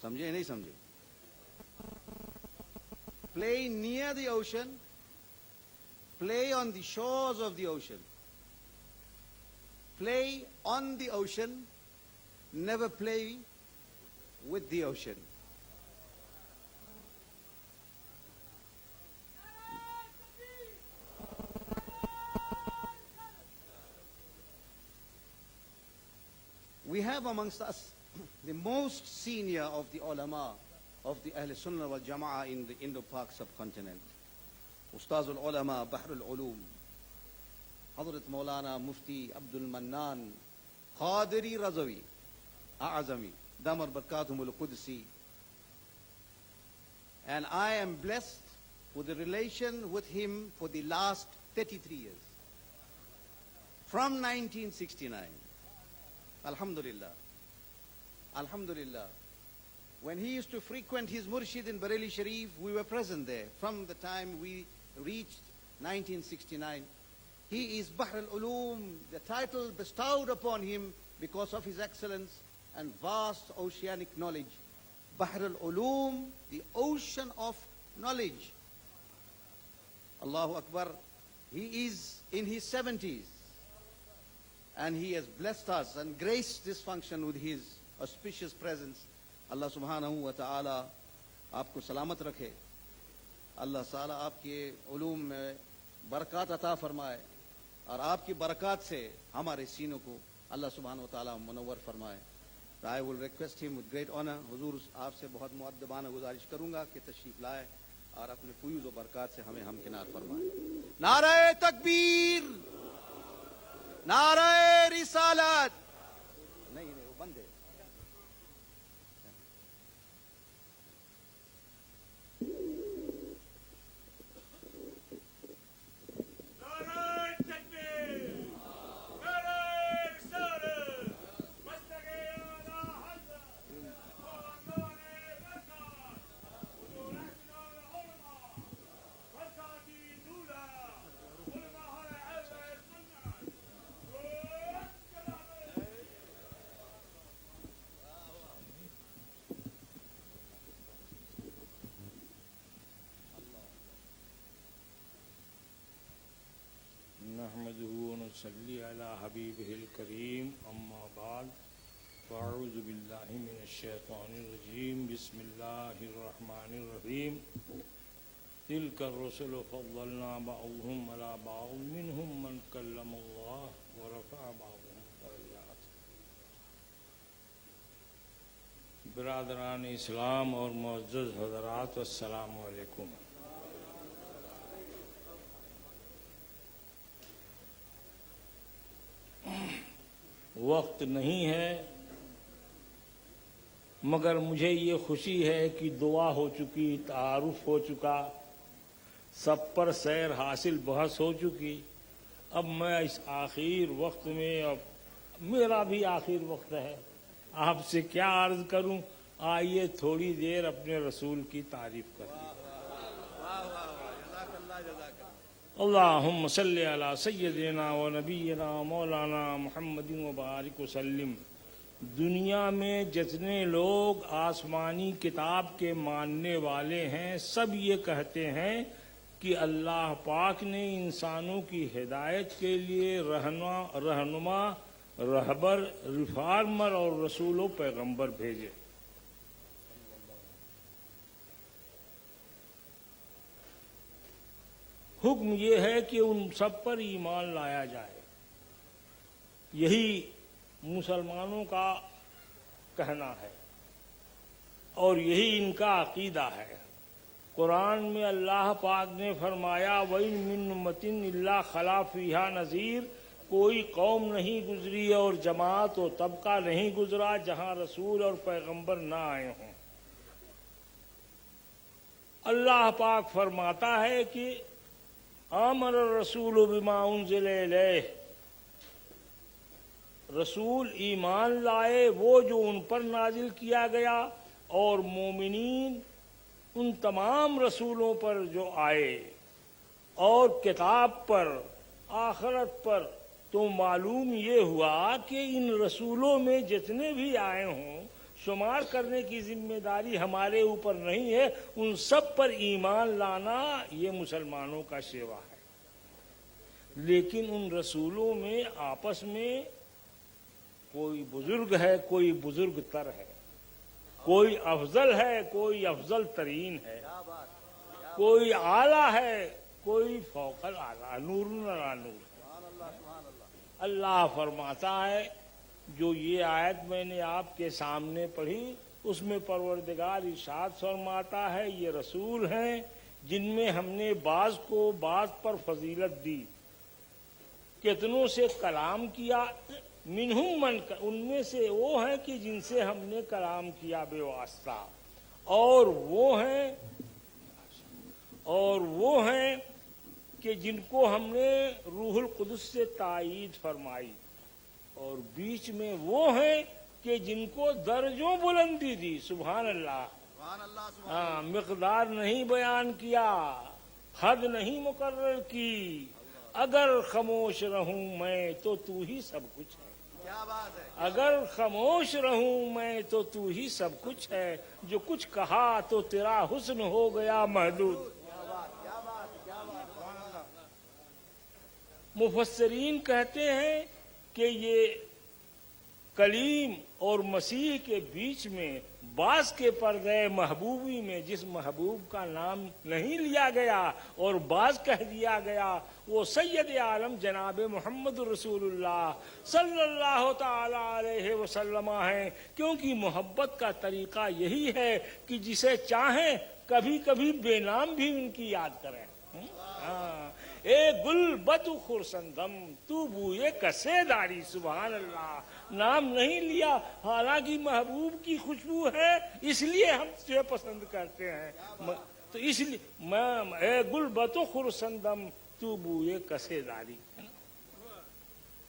سمجھے نہیں سمجھے؟ Play near the ocean, play on the shores of the ocean, play on the ocean, never play with the ocean. We have amongst us the most senior of the ulama of the Ahl Sunnah wal Jama'ah in the Indo-Pak subcontinent. Ustaz al-Ulama, Bahr al-Ulum, Hazrat Maulana Mufti Abdul Mannan Qadiri Razavi A'azami, Damar Barakatum al-Qudsi. And I am blessed with a relation with him for the last 33 years. From 1969. Alhamdulillah. Alhamdulillah. When he used to frequent his murshid in Bareilly Sharif, we were present there. From the time we reached 1969, he is Bahr al-Ulum, the title bestowed upon him because of his excellence and vast oceanic knowledge. Bahr al-Ulum, the ocean of knowledge. Allahu Akbar. He is in his 70s. And he has blessed us and graced this function with his auspicious presence. Allah subhanahu wa ta'ala آپ کو سلامت رکھے. اللہ تعالیٰ آپ کے علوم میں برکات عطا فرمائے اور آپ کی برکات سے ہمارے سینوں کو اللہ سبحانہ و تعالیٰ منور فرمائے. I will request him with great honor. حضور آپ سے بہت مؤدبانہ گزارش کروں گا کہ تشریف لائے اور اپنے فیوز و برکات سے ہمیں ہمکنار فرمائے. نعرہ تکبیر، نعرہ رسالت. نہیں وہ بند ہے. نحمده ونصلي على حبيبه الكريم أما بعد فأعوذ بالله من الشيطان الرجيم بسم الله الرحمن الرحيم تلك الرسل فضلنا بعضهم على بعض منهم من كلم الله ورفع بعضهم درجات. برادران اسلام اور معزز حضرات السلام علیکم. وقت نہیں ہے مگر مجھے یہ خوشی ہے کہ دعا ہو چکی، تعارف ہو چکا، سب پر سیر حاصل بحث ہو چکی. اب میں اس آخر وقت میں، اب میرا بھی آخر وقت ہے، آپ سے کیا عرض کروں. آئیے تھوڑی دیر اپنے رسول کی تعریف کریں. اللہم صلی علی سیدنا و نبینا مولانا محمد وبارک وسلم. دنیا میں جتنے لوگ آسمانی کتاب کے ماننے والے ہیں سب یہ کہتے ہیں کہ اللہ پاک نے انسانوں کی ہدایت کے لیے رہنما، رہبر، ریفارمر اور رسول و پیغمبر بھیجے. حکم یہ ہے کہ ان سب پر ایمان لایا جائے. یہی مسلمانوں کا کہنا ہے اور یہی ان کا عقیدہ ہے. قرآن میں اللہ پاک نے فرمایا وَإِن مِّن أُمَّةٍ إِلَّا خَلَا فِيهَا نَذِيرٌ. کوئی قوم نہیں گزری اور جماعت و طبقہ نہیں گزرا جہاں رسول اور پیغمبر نہ آئے ہوں. اللہ پاک فرماتا ہے کہ آمن الرسول بما انزل الیہ. رسول ایمان لائے وہ جو ان پر نازل کیا گیا، اور مومنین ان تمام رسولوں پر جو آئے، اور کتاب پر، آخرت پر. تو معلوم یہ ہوا کہ ان رسولوں میں جتنے بھی آئے ہوں شمار کرنے کی ذمہ داری ہمارے اوپر نہیں ہے. ان سب پر ایمان لانا یہ مسلمانوں کا شیوا ہے. لیکن ان رسولوں میں آپس میں کوئی بزرگ ہے، کوئی بزرگ تر ہے، کوئی افضل ہے، کوئی افضل ترین ہے، کوئی اعلیٰ ہے، کوئی فوق الاعلیٰ، نور علی نور. اللہ فرماتا ہے، جو یہ آیت میں نے آپ کے سامنے پڑھی اس میں پروردگار ارشاد فرماتا ہے یہ رسول ہیں جن میں ہم نے بعض کو بعض پر فضیلت دی، کتنوں سے کلام کیا. منہم من، ان میں سے وہ ہیں کہ جن سے ہم نے کلام کیا بے واسطہ، اور وہ ہیں کہ جن کو ہم نے روح القدس سے تائید فرمائی، اور بیچ میں وہ ہیں کہ جن کو درجوں بلندی دی. سبحان اللہ. ہاں، مقدار نہیں بیان کیا، حد نہیں مقرر کی. اگر خاموش رہوں میں تو تو ہی سب کچھ ہے. اگر خاموش رہوں میں تو تو ہی سب کچھ ہے. جو کچھ کہا تو تیرا حسن ہو گیا محدود. مفسرین کہتے ہیں کہ یہ کلیم اور مسیح کے بیچ میں بعض کے پردے محبوبی میں جس محبوب کا نام نہیں لیا گیا اور بعض کہہ دیا گیا، وہ سید عالم جناب محمد رسول اللہ صلی اللہ تعالی علیہ وسلم ہیں. کیونکہ محبت کا طریقہ یہی ہے کہ جسے چاہیں کبھی کبھی بے نام بھی ان کی یاد کریں. اے گل بتو خرسندم تو بوئے کسے داری. سبحان اللہ. نام نہیں لیا، حالانکہ محبوب کی خوشبو ہے اس لیے ہم تجھے پسند کرتے ہیں. تو اس لیے اے گل بتو خرسندم تو بوئے کسے داری.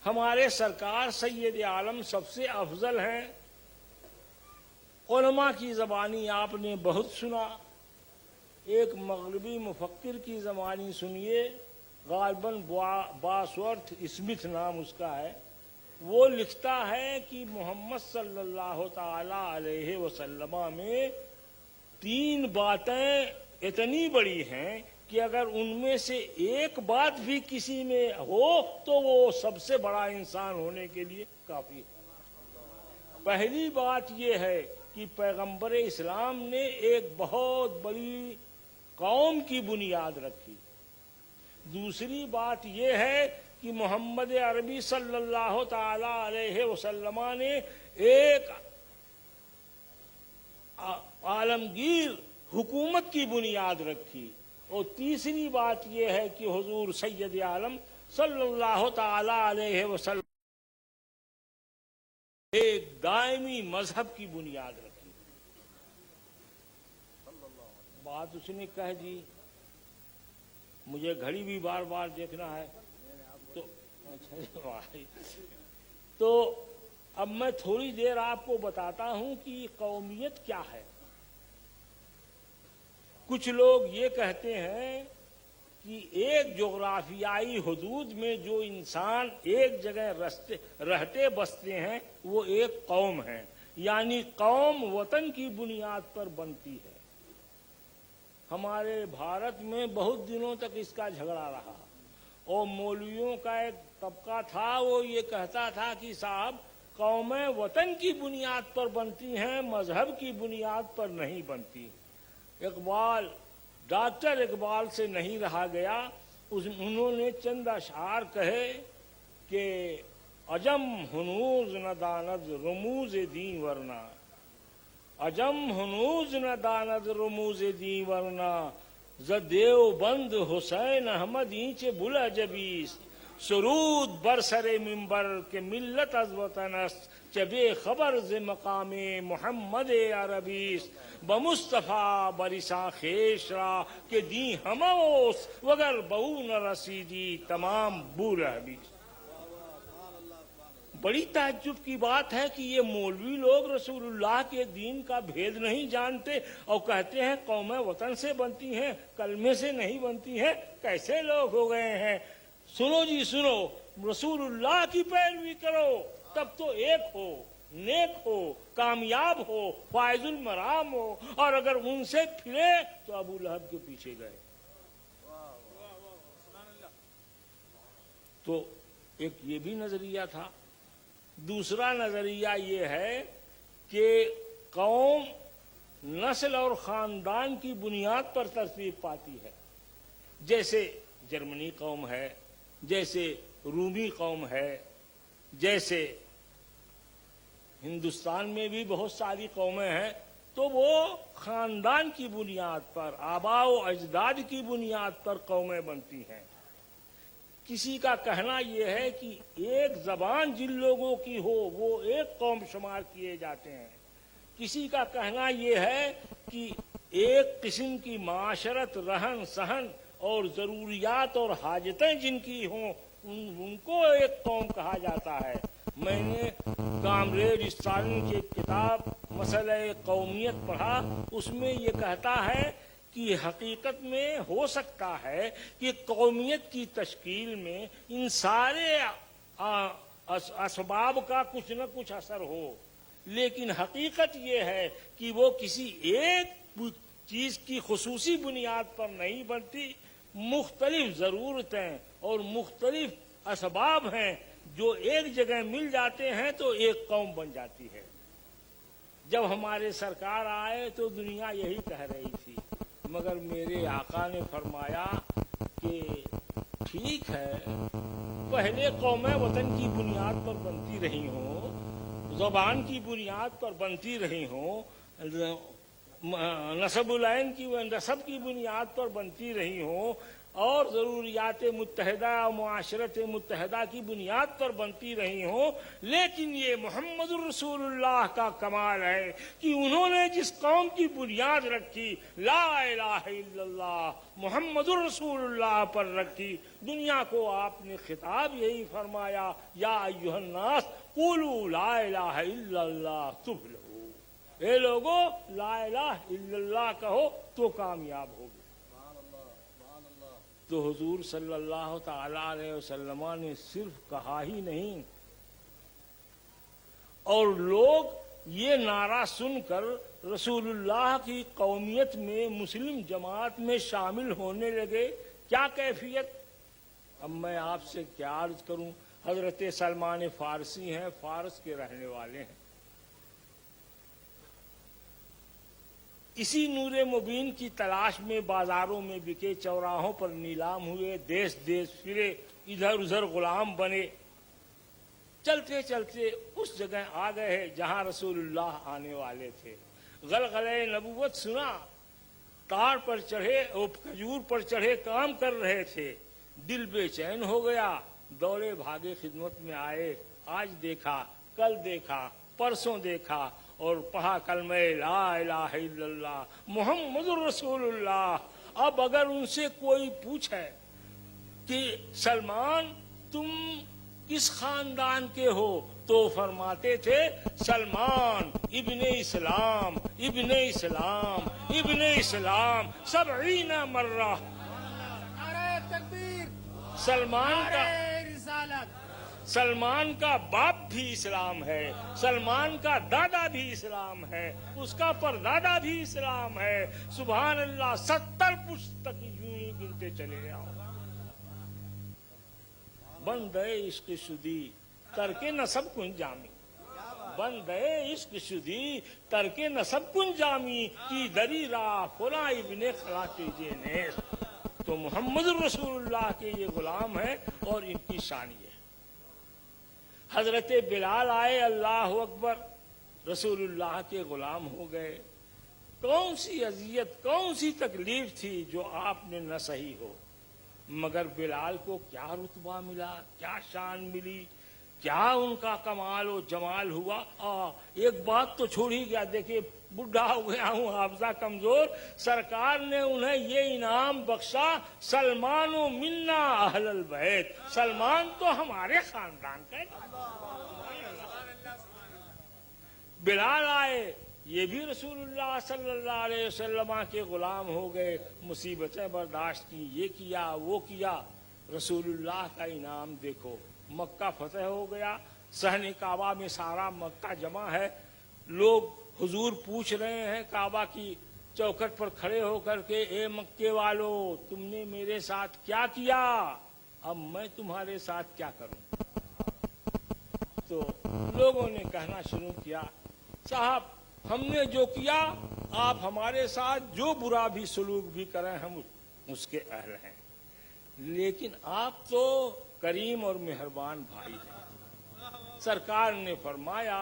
ہمارے سرکار سید عالم سب سے افضل ہیں. علماء کی زبانی آپ نے بہت سنا. ایک مغربی مفکر کی زبانی سنیے، غالباً باسورتھ اسمتھ نام اس کا ہے. وہ لکھتا ہے کہ محمد صلی اللہ تعالی علیہ وسلم میں 3 باتیں اتنی بڑی ہیں کہ اگر ان میں سے ایک بات بھی کسی میں ہو تو وہ سب سے بڑا انسان ہونے کے لیے کافی ہے. پہلی بات یہ ہے کہ پیغمبر اسلام نے ایک بہت بڑی قوم کی بنیاد رکھی. دوسری بات یہ ہے کہ محمد عربی صلی اللہ تعالی علیہ وسلم نے ایک عالمگیر حکومت کی بنیاد رکھی. اور تیسری بات یہ ہے کہ حضور سید عالم صلی اللہ تعالی علیہ وسلم ایک دائمی مذہب کی بنیاد رکھی. بات اس نے کہہ دی. مجھے گھڑی بھی بار بار دیکھنا ہے تو اب میں تھوڑی دیر آپ کو بتاتا ہوں کہ قومیت کیا ہے. کچھ لوگ یہ کہتے ہیں کہ ایک جغرافیائی حدود میں جو انسان ایک جگہ رہتے بستے ہیں وہ ایک قوم ہے، یعنی قوم وطن کی بنیاد پر بنتی ہے. ہمارے بھارت میں بہت دنوں تک اس کا جھگڑا رہا، اور مولویوں کا ایک طبقہ تھا وہ یہ کہتا تھا کہ صاحب قومیں وطن کی بنیاد پر بنتی ہیں، مذہب کی بنیاد پر نہیں بنتی. ڈاکٹر اقبال سے نہیں رہا گیا. انہوں نے چند اشعار کہے کہ عجم ہنوز نہ داند رموز دین ورنہ، عجم ہنوز نہ داند رموز دین ورنہ، ز دیوبند حسین احمد اینچ بلا جبیس، سرود بر سر منبر کہ ملت از وطن است، چبے خبر ز مقام محمد عربیس، بمصطفیٰ برسا خیش را کہ دی ہموس، وگر بہو نہ رسیدی تمام بور حبیس. بڑی تعجب کی بات ہے کہ یہ مولوی لوگ رسول اللہ کے دین کا بھید نہیں جانتے اور کہتے ہیں قومیں وطن سے بنتی ہیں، کلمے سے نہیں بنتی ہیں. کیسے لوگ ہو گئے ہیں؟ سنو جی سنو، رسول اللہ کی پیروی کرو تب تو ایک ہو، نیک ہو، کامیاب ہو، فائز المرام ہو، اور اگر ان سے پھرے تو ابو لہب کے پیچھے گئے۔ تو ایک یہ بھی نظریہ تھا۔ دوسرا نظریہ یہ ہے کہ قوم نسل اور خاندان کی بنیاد پر ترتیب پاتی ہے، جیسے جرمنی قوم ہے، جیسے رومی قوم ہے، جیسے ہندوستان میں بھی بہت ساری قومیں ہیں، تو وہ خاندان کی بنیاد پر، آباء و اجداد کی بنیاد پر قومیں بنتی ہیں۔ کسی کا کہنا یہ ہے کہ ایک زبان جن لوگوں کی ہو وہ ایک قوم شمار کیے جاتے ہیں، کسی کا کہنا یہ ہے کہ ایک قسم کی معاشرت، رہن سہن اور ضروریات اور حاجتیں جن کی ہوں ان کو ایک قوم کہا جاتا ہے۔ میں نے کامریڈ اسٹالن کی کتاب مسئلہ قومیت پڑھا، اس میں یہ کہتا ہے کہ حقیقت میں ہو سکتا ہے کہ قومیت کی تشکیل میں ان سارے اسباب کا کچھ نہ کچھ اثر ہو، لیکن حقیقت یہ ہے کہ وہ کسی ایک چیز کی خصوصی بنیاد پر نہیں بنتی، مختلف ضرورتیں اور مختلف اسباب ہیں جو ایک جگہ مل جاتے ہیں تو ایک قوم بن جاتی ہے۔ جب ہمارے سرکار آئے تو دنیا یہی کہہ رہی تھی، مگر میرے آقا نے فرمایا کہ ٹھیک ہے، پہلے قومیں وطن کی بنیاد پر بنتی رہی ہوں، زبان کی بنیاد پر بنتی رہی ہوں، نسب کی بنیاد پر بنتی رہی ہوں، اور ضروریات متحدہ اور معاشرت متحدہ کی بنیاد پر بنتی رہی ہوں، لیکن یہ محمد الرسول اللہ کا کمال ہے کہ انہوں نے جس قوم کی بنیاد رکھی، لا الہ الا اللہ محمد الرسول اللہ پر رکھی، دنیا کو آپ نے خطاب یہی فرمایا، یا ایھا الناس قولوا لا الہ الا اللہ تفلحوا، اے لوگو لا الہ الا اللہ کہو تو کامیاب ہوگے۔ تو حضور صلی اللہ تعالی علیہ وسلم نے صرف کہا ہی نہیں، اور لوگ یہ نعرہ سن کر رسول اللہ کی قومیت میں، مسلم جماعت میں شامل ہونے لگے۔ کیا کیفیت؟ اب میں آپ سے کیا عرض کروں، حضرت سلمان فارسی ہیں، فارس کے رہنے والے ہیں، اسی نور مبین کی تلاش میں بازاروں میں بکے، چوراہوں پر نیلام ہوئے، دیس دیس پھرے، ادھر ادھر غلام بنے، چلتے چلتے اس جگہ آ گئے جہاں رسول اللہ آنے والے تھے۔ غلغلہ نبوت سنا، تار پر چڑھے اور کھجور پر چڑھے کام کر رہے تھے، دل بے چین ہو گیا، دوڑے بھاگے خدمت میں آئے، آج دیکھا، کل دیکھا، پرسوں دیکھا، اور پڑھا کلمہ لا الہ الا اللہ محمد الرسول اللہ۔ اب اگر ان سے کوئی پوچھے کہ سلمان تم کس خاندان کے ہو، تو فرماتے تھے سلمان ابن اسلام، ابن اسلام، ابن اسلام 70 مرہ۔ نعرہ تکبیر، سلمان کا باپ بھی اسلام ہے، سلمان کا دادا بھی اسلام ہے، اس کا پردادا بھی اسلام ہے، سبحان اللہ، 70 پشت تک یوں ہی گنتے چلے جاؤ۔ بندے عشق شدی ترک نسب کن جامی، بندے عشق شدی ترک نسب کن جامی، کی دری راہ فلاں ابن خلاقی جینیس۔ تو محمد رسول اللہ کے یہ غلام ہیں اور ان کی شان یہ ہے۔ حضرت بلال آئے، اللہ اکبر، رسول اللہ کے غلام ہو گئے۔ کون سی اذیت، کون سی تکلیف تھی جو آپ نے نہ سہی ہو، مگر بلال کو کیا رتبہ ملا، کیا شان ملی، کیا ان کا کمال و جمال ہوا۔ ایک بات تو چھوڑ ہی گیا، دیکھیے بڈھا ہو گیا ہوں، حافظہ کمزور، سرکار نے انہیں یہ انعام بخشا، سلمان و منا اہل البیت، سلمان تو ہمارے خاندان کا ہے۔ بلال آئے، یہ بھی رسول اللہ صلی اللہ علیہ وسلم کے غلام ہو گئے، مصیبتیں برداشت کی، یہ کیا وہ کیا، رسول اللہ کا انعام دیکھو۔ مکہ فتح ہو گیا، صحن کعبہ میں سارا مکہ جمع ہے. لوگ حضور پوچھ رہے ہیں کعبہ کی چوکھٹ پر کھڑے ہو کر کے، اے مکے والو تم نے میرے ساتھ کیا کیا، اب میں تمہارے ساتھ کیا کروں. تو لوگوں نے کہنا شروع کیا، صاحب ہم نے جو کیا، آپ ہمارے ساتھ جو برا بھی سلوک بھی کریں ہم اس کے اہل ہیں، لیکن آپ تو کریم اور مہربان بھائی ہیں. سرکار نے فرمایا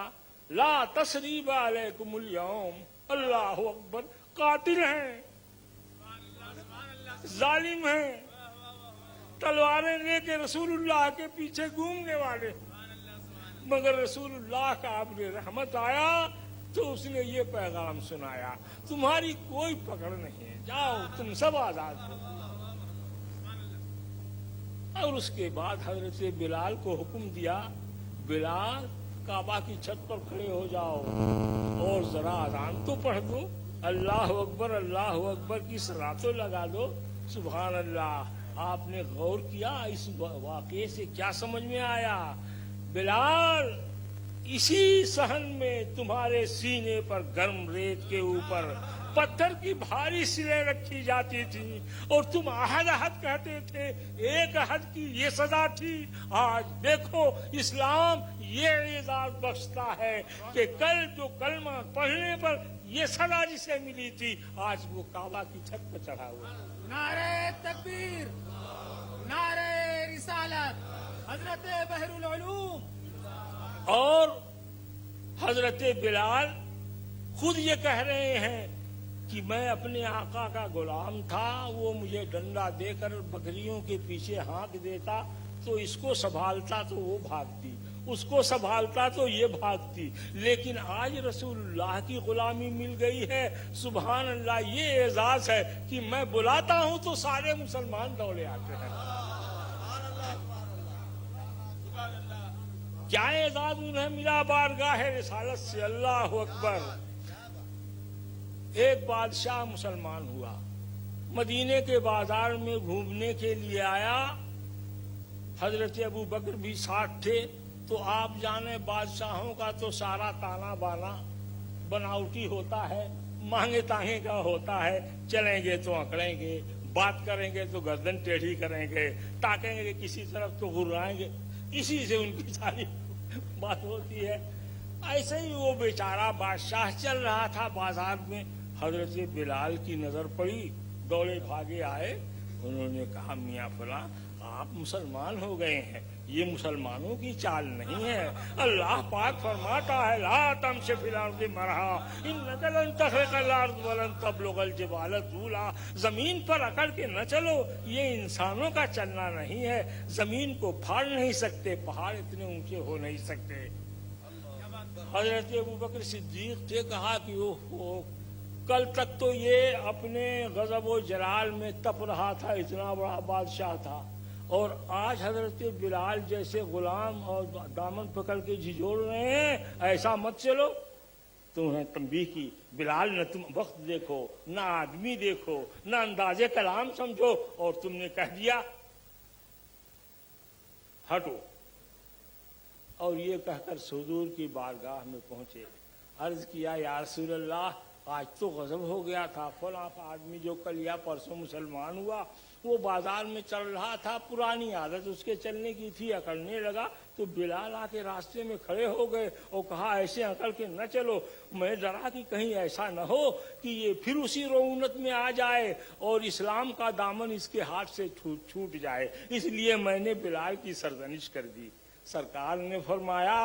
لا تثریب علیکم اليوم، اللہ اکبر، قاتل ہیں، ظالم ہیں، تلواریں لے کے رسول اللہ کے پیچھے گھومنے والے، مگر رسول اللہ کا اب رحمت آیا تو اس نے یہ پیغام سنایا تمہاری کوئی پکڑ نہیں ہے، جاؤ تم سب آزاد ہو. اور اس کے بعد حضرت بلال کو حکم دیا، بلال کعبہ کی چھت پر کھڑے ہو جاؤ اور ذرا اذان تو پڑھ دو، اللہ اکبر کی صدا تو لگا دو. سبحان اللہ. آپ نے غور کیا اس واقعے سے کیا سمجھ میں آیا؟ بلال اسی صحن میں تمہارے سینے پر گرم ریت کے اوپر پتھر کی بھاری سلیں رکھی جاتی تھی اور تم عہد عہد کہتے تھے، ایک عہد کی یہ سزا تھی. آج دیکھو اسلام یہ اعزاز بخشتا ہے کہ کل جو کلمہ پڑھنے پر یہ سزا جسے ملی تھی آج وہ کعبہ کی چھت پر چڑھا ہوا. نعرہ تکبیر، نعرہ رسالت، حضرت بحر العلوم. اور حضرت بلال خود یہ کہہ رہے ہیں کہ میں اپنے آقا کا غلام تھا، وہ مجھے ڈنڈا دے کر بکریوں کے پیچھے ہانک دیتا تو اس کو سنبھالتا تو وہ بھاگتی، اس کو سنبھالتا تو یہ بھاگتی، لیکن آج رسول اللہ کی غلامی مل گئی ہے. سبحان اللہ. یہ اعزاز ہے کہ میں بلاتا ہوں تو سارے مسلمان دوڑے آتے ہیں. کیا اعزاز انہیں ملا بارگاہ رسالت سے. اللہ اکبر. ایک بادشاہ مسلمان ہوا، مدینے کے بازار میں گھومنے کے لیے آیا، حضرت ابو بکر بھی ساتھ تھے. تو آپ جانے بادشاہوں کا تو سارا تانا بانا بناوٹی ہوتا ہے، مانگے تانگے کا ہوتا ہے، چلیں گے تو اکڑیں گے، بات کریں گے تو گردن ٹیڑھی کریں گے، تاکیں گے کسی طرف تو گرائیں گے، اسی سے ان کی ساری بات ہوتی ہے. ایسے ہی وہ بیچارہ بادشاہ چل رہا تھا بازار میں، حضرت بلال کی نظر پڑی، دوڑے بھاگے آئے. انہوں نے کہا میاں فلاں آپ مسلمان ہو گئے ہیں، یہ مسلمانوں کی چال نہیں ہے. اللہ پاک فرماتا ہے لا تمشِ فی الارض مرحا انک لن تخرق الارض ولن تبلغ الجبال طولا. زمین پر اکڑ کے نہ چلو، یہ انسانوں کا چلنا نہیں ہے. زمین کو پھاڑ نہیں سکتے، پہاڑ اتنے اونچے ہو نہیں سکتے. حضرت ابوبکر صدیق سے کہا کہ اوہ کل تک تو یہ اپنے غضب و جلال میں تپ رہا تھا، اتنا بڑا بادشاہ تھا، اور آج حضرت بلال جیسے غلام اور دامن پکڑ کے جھجوڑ رہے ہیں، ایسا مت چلو. تمہیں تنبیہ کی، بلال نہ تم وقت دیکھو، نہ آدمی دیکھو، نہ انداز کلام سمجھو، اور تم نے کہہ دیا ہٹو. اور یہ کہہ کر حضور کی بارگاہ میں پہنچے. عرض کیا یا رسول اللہ آج تو غضب ہو گیا تھا، فلاں آدمی جو کل یا پرسوں مسلمان ہوا وہ بازار میں چل رہا تھا، پرانی عادت اس کے چلنے کی تھی، اکڑنے لگا تو بلال آ کے راستے میں کھڑے ہو گئے اور کہا ایسے اکڑ کے نہ چلو. میں ڈرا کہ کہیں ایسا نہ ہو کہ یہ پھر اسی رعونت میں آ جائے اور اسلام کا دامن اس کے ہاتھ سے چھوٹ جائے، اس لیے میں نے بلال کی سرزنش کر دی. سرکار نے فرمایا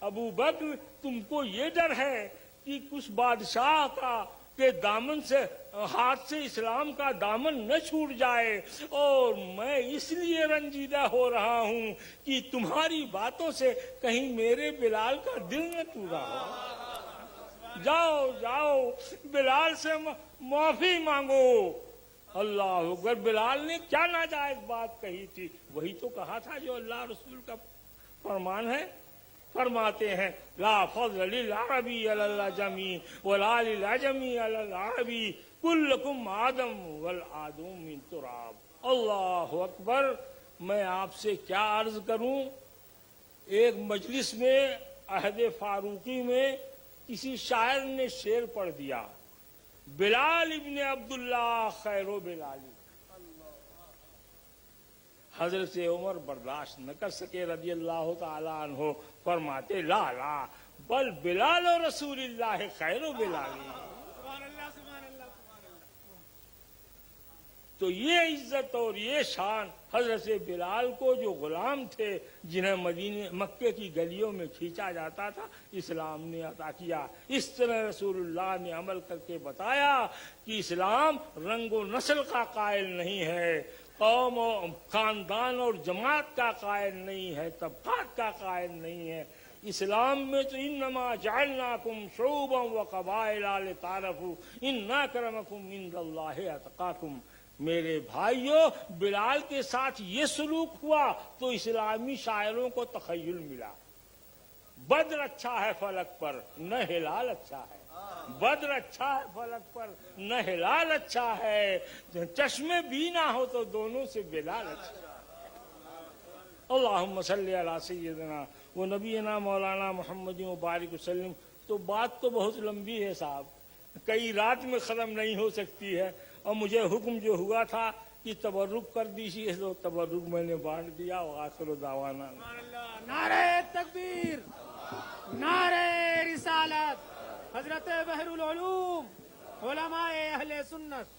ابو بکر تم کو یہ ڈر ہے کہ کچھ بادشاہ کا کہ دامن سے ہاتھ سے اسلام کا دامن نہ چھوٹ جائے، اور میں اس لیے رنجیدہ ہو رہا ہوں کہ تمہاری باتوں سے کہیں میرے بلال کا دل نہ ٹوٹا ہو. جاؤ جاؤ بلال سے معافی مانگو. اللہ اکبر. بلال نے کیا ناجائز بات کہی تھی؟ وہی تو کہا تھا جو اللہ رسول کا فرمان ہے. فرماتے ہیں لا فضل للعربی علی العجمی ولا للعجمی علی العربی کلکم آدم والآدم من تراب. اللہ اکبر. میں آپ سے کیا عرض کروں، ایک مجلس میں عہد فاروقی میں کسی شاعر نے شعر پڑھ دیا، بلال ابن عبداللہ خیر و بلالی. حضرت عمر برداشت نہ کر سکے رضی اللہ تعالی عنہ، فرماتے لا لا بل بلال و رسول اللہ خیر و بلالی. سبحان اللہ سبحان اللہ سبحان اللہ. تو یہ عزت اور یہ شان حضرت بلال کو، جو غلام تھے جنہیں مکے کی گلیوں میں کھینچا جاتا تھا، اسلام نے عطا کیا. اس طرح رسول اللہ نے عمل کر کے بتایا کہ اسلام رنگ و نسل کا قائل نہیں ہے، قوم و خاندان اور جماعت کا قائل نہیں ہے، طبقات کا قائل نہیں ہے. اسلام میں تو انما جعلناکم شعوبا وقبائل لتعارفوا ان اکرمکم عند اللہ اتقاکم. میرے بھائیوں، بلال کے ساتھ یہ سلوک ہوا تو اسلامی شاعروں کو تخیل ملا، بدر اچھا ہے فلک پر نہ ہلال اچھا ہے، بدر اچھا ہے فلک پر نہ ہلال اچھا ہے، چشمے بھی نہ ہو تو دونوں سے بلال اچھا ہے. اللہم صلی علی سیدنا و نبینا مولانا محمد مبارک وسلم. تو بات تو بہت لمبی ہے صاحب، کئی رات میں ختم نہیں ہو سکتی ہے، اور مجھے حکم جو ہوا تھا کہ تبرک کر دیجیے تو تبرک میں نے بانٹ دیا. وآخر دعوانا سبحان اللہ. نعرہ تکبیر، نعرہ رسالت، حضرت بحر العلوم، علماء اہل سنت.